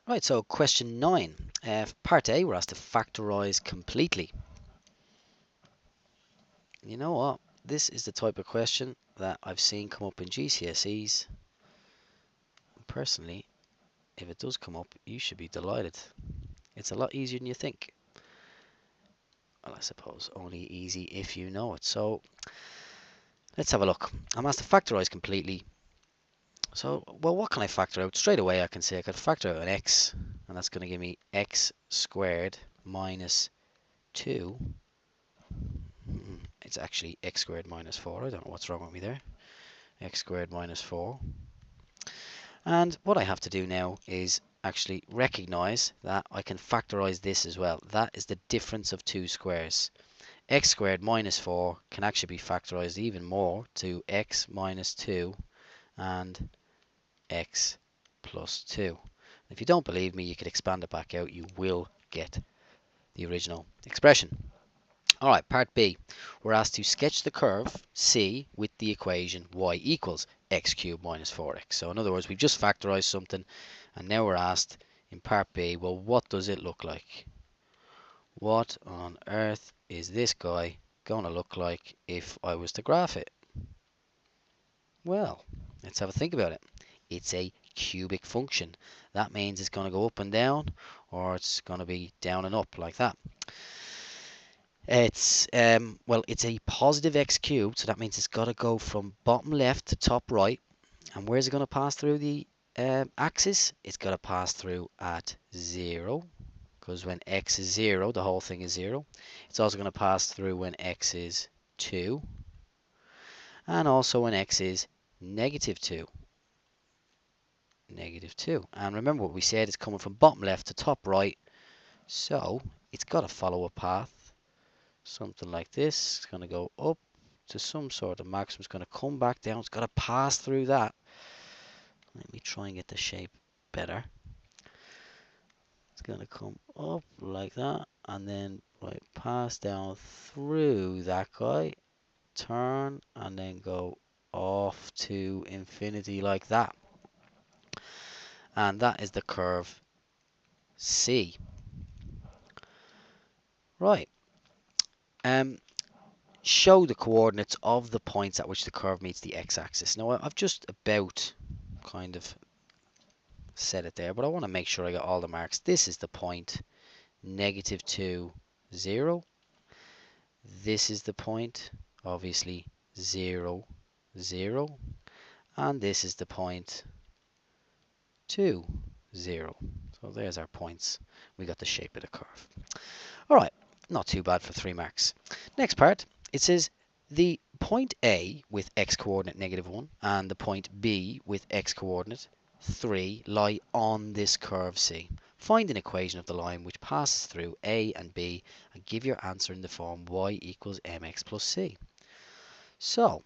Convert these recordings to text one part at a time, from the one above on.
Right, so question 9. Part A, we're asked to factorise completely. You know what? This is the type of question that I've seen come up in GCSEs. Personally, if it does come up, you should be delighted. It's a lot easier than you think. Well, I suppose only easy if you know it. So let's have a look. I'm asked to factorise completely. So, well, what can I factor out? Straight away, I can say I could factor out an x, and that's going to give me x squared minus 2. It's actually x squared minus 4. I don't know what's wrong with me there. X squared minus 4. And what I have to do now is actually recognize that I can factorize this as well. That is the difference of two squares. X squared minus 4 can actually be factorized even more to x minus 2 and x plus 2. If you don't believe me, you could expand it back out. You will get the original expression. All right, part B. We're asked to sketch the curve C with the equation y equals x cubed minus 4x. So in other words, we've just factorized something, and now we're asked in part B, well, what does it look like? What on earth is this guy going to look like if I was to graph it? Well, let's have a think about it. It's a cubic function. That means it's going to go up and down, or it's going to be down and up like that. It's well, it's a positive x cubed, so that means it's got to go from bottom left to top right. And where's it going to pass through the axis? It's got to pass through at 0, because when x is 0, the whole thing is 0. It's also going to pass through when x is 2, and also when x is negative 2. Negative 2. And remember what we said, it's coming from bottom left to top right, so it's got to follow a path. Something like this. It's going to go up to some sort of maximum. It's going to come back down. It's got to pass through that. Let me try and get the shape better. It's going to come up like that, and then right pass down through that guy, turn, and then go off to infinity like that. And that is the curve C. Right. Show the coordinates of the points at which the curve meets the x-axis. Now I've just about kind of set it there, but I want to make sure I got all the marks. This is the point negative 2, 0. This is the point, obviously 0, 0. And this is the point 2, 0. So there's our points. We got the shape of the curve. Alright, not too bad for 3 marks. Next part, it says the point A with x coordinate negative 1 and the point B with x coordinate 3 lie on this curve C. Find an equation of the line which passes through A and B and give your answer in the form y equals mx plus c. So,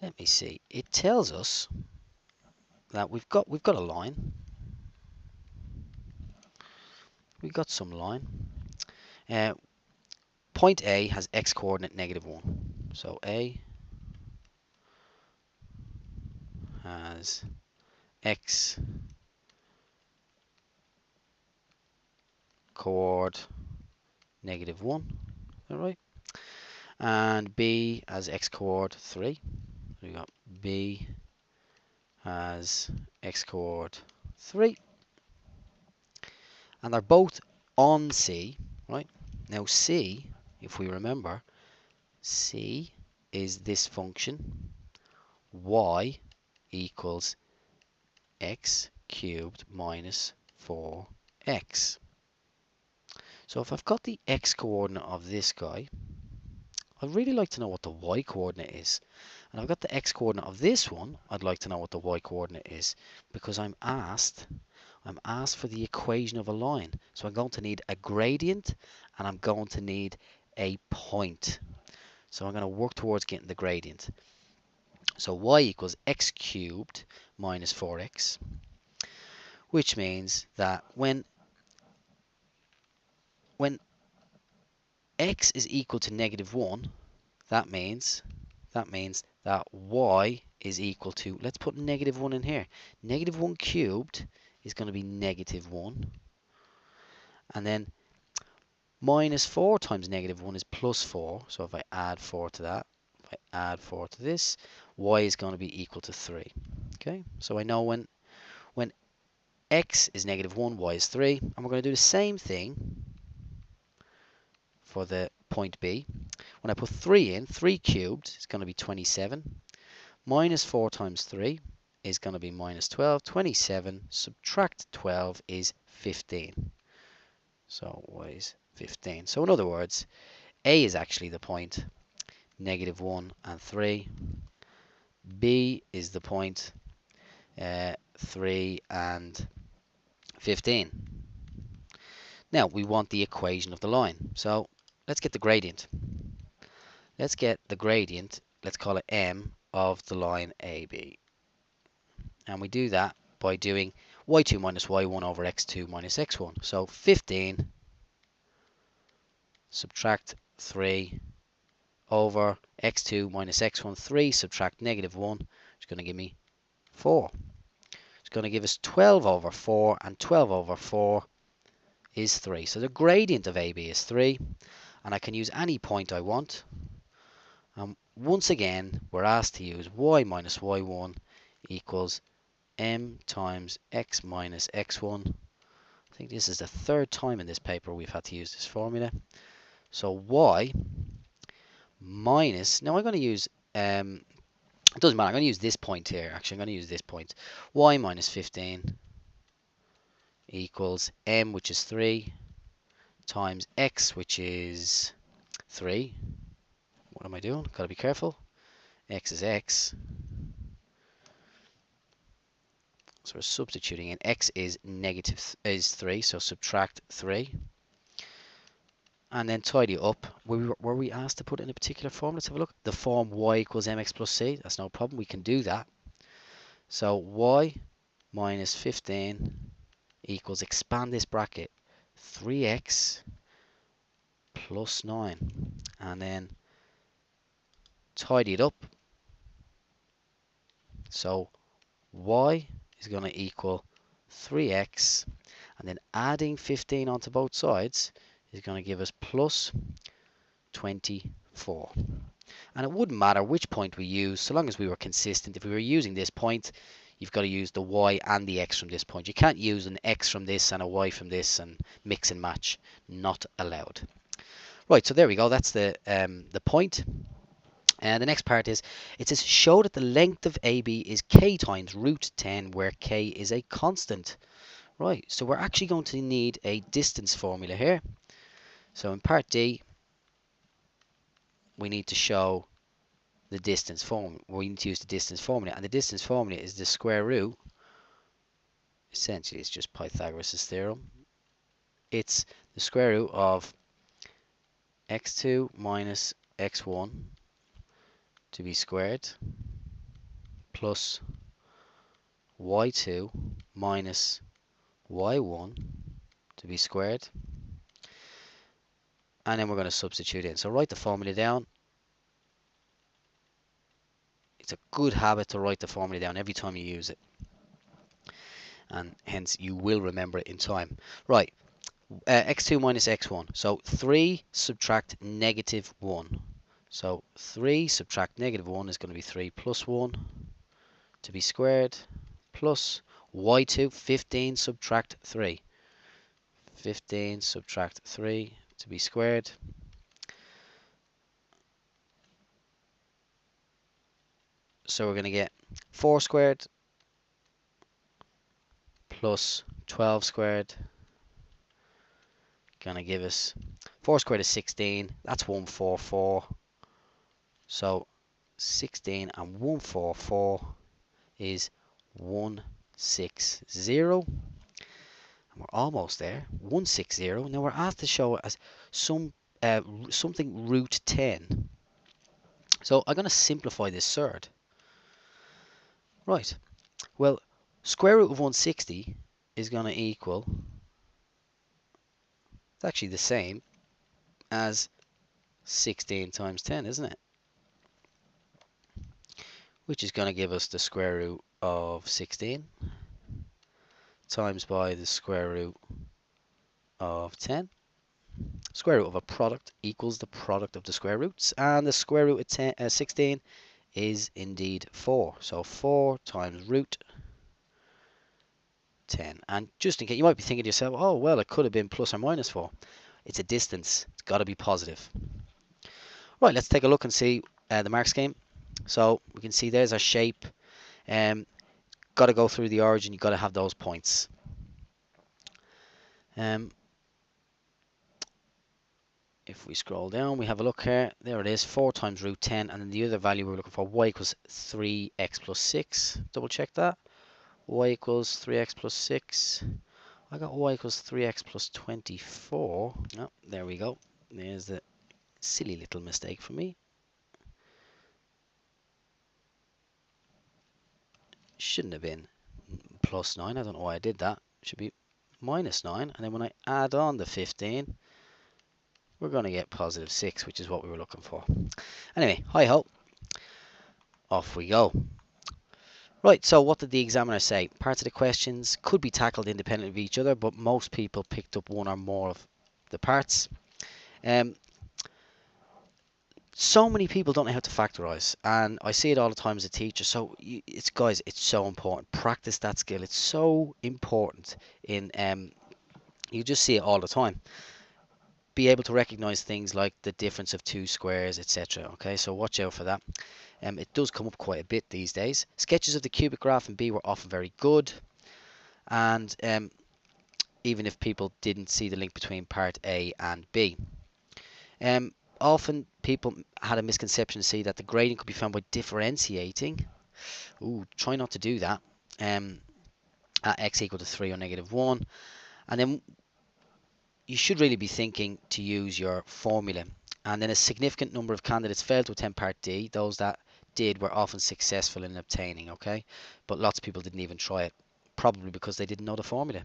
let me see. It tells us that we've got a line. We've got some line. Point A has x coordinate negative 1. So A has x coord negative 1. Is that right? And B has x coord 3. So we got B has x coord 3. And they're both on C, right? Now C, if we remember, C is this function y equals x cubed minus 4x. So if I've got the x coordinate of this guy, I'd really like to know what the y coordinate is. And I've got the x coordinate of this one, I'd like to know what the y coordinate is, because I'm asked for the equation of a line. So I'm going to need a gradient and I'm going to need a point. So I'm going to work towards getting the gradient. So y equals x cubed minus 4x, which means that when x is equal to negative 1, that means that y is equal to, let's put negative 1 in here. Negative 1 cubed is going to be negative 1. And then minus 4 times negative 1 is plus 4. So if I add 4 to that, if I add 4 to this, y is going to be equal to 3. Okay, so I know when x is negative 1, y is 3. And we're going to do the same thing for the point B. When I put 3 in, 3 cubed is going to be 27. Minus 4 times 3 is going to be minus 12. 27 subtract 12 is 15. So y is 15. So in other words, A is actually the point negative 1 and 3. B is the point 3 and 15. Now we want the equation of the line. So let's get the gradient. Let's get the gradient, let's call it m, of the line AB. And we do that by doing y2 minus y1 over x2 minus x1. So 15 subtract 3 over x2 minus x1, 3 subtract negative 1, it's going to give me 4. It's going to give us 12 over 4, and 12 over 4 is 3. So the gradient of AB is 3, and I can use any point I want. And once again, we're asked to use y minus y1 equals m times x minus x1. I think this is the third time in this paper we've had to use this formula. So y minus, now I'm going to use, it doesn't matter, I'm going to use this point here. Actually, I'm going to use this point. Y minus 15 equals m, which is 3, times x, which is 3. What am I doing? Got to be careful. X is x. So we're substituting in. X is is 3, so subtract 3. And then tidy up. Were we asked to put in a particular form? Let's have a look. The form y equals mx plus c. That's no problem. We can do that. So y minus 15 equals, expand this bracket, 3x plus 9. And then tidy it up. So y is going to equal 3x, and then adding 15 onto both sides is going to give us plus 24. And it wouldn't matter which point we use, so long as we were consistent. If we were using this point, you've got to use the y and the x from this point. You can't use an x from this and a y from this and mix and match. Not allowed. Right, so there we go. That's the point. And the next part is, it says show that the length of AB is k times root 10, where k is a constant. Right, so we're actually going to need a distance formula here. So in part D, we need to show the distance formula. We need to use the distance formula, and the distance formula is the square root. Essentially, it's just Pythagoras' theorem. It's the square root of x2 minus x1 to be squared plus y2 minus y1 to be squared, and then we're going to substitute in. So write the formula down. It's a good habit to write the formula down every time you use it, and hence you will remember it in time. Right, x2 minus x1. So 3 subtract negative 1. So 3 subtract negative 1 is going to be 3 plus 1 to be squared, plus y2, 15 subtract 3. 15 subtract 3 to be squared. So we're going to get 4 squared plus 12 squared. Going to give us 4 squared is 16. That's 144. So 16 and 144 is 160. And we're almost there. 160. Now we're asked to show it as something root 10. So I'm going to simplify this third. Right. Well, square root of 160 is going to equal, it's actually the same as 16 times 10, isn't it? Which is going to give us the square root of 16 times by the square root of 10. Square root of a product equals the product of the square roots, and the square root of 16 is indeed 4. So 4 times root 10. And just in case, you might be thinking to yourself, oh, well, it could have been plus or minus 4. It's a distance. It's got to be positive. Right, let's take a look and see the mark scheme. So we can see there's our shape. Got to go through the origin. You've got to have those points. If we scroll down, we have a look here. There it is, 4 times root 10. And then the other value we were looking for, y equals 3x plus 6. Double check that. Y equals 3x plus 6. I got y equals 3x plus 24. Oh, there we go. There's the silly little mistake for me. Shouldn't have been plus 9. I don't know why I did that. It should be minus 9. And then when I add on the 15, we're going to get positive 6, which is what we were looking for. Anyway, hi-ho. Off we go. Right, so what did the examiner say? Parts of the questions could be tackled independently of each other, but most people picked up one or more of the parts. So many people don't know how to factorize, and I see it all the time as a teacher. So guys, it's so important. Practice that skill. It's so important. You just see it all the time. Be able to recognize things like the difference of two squares, etc. Okay, so watch out for that. It does come up quite a bit these days. Sketches of the cubic graph in B were often very good, and even if people didn't see the link between part A and B. Often people had a misconception to see that the gradient could be found by differentiating. Try not to do that. At x equal to 3 or negative 1. And then you should really be thinking to use your formula. And then a significant number of candidates failed to attempt part D. Those that did were often successful in obtaining, okay? But lots of people didn't even try it, probably because they didn't know the formula.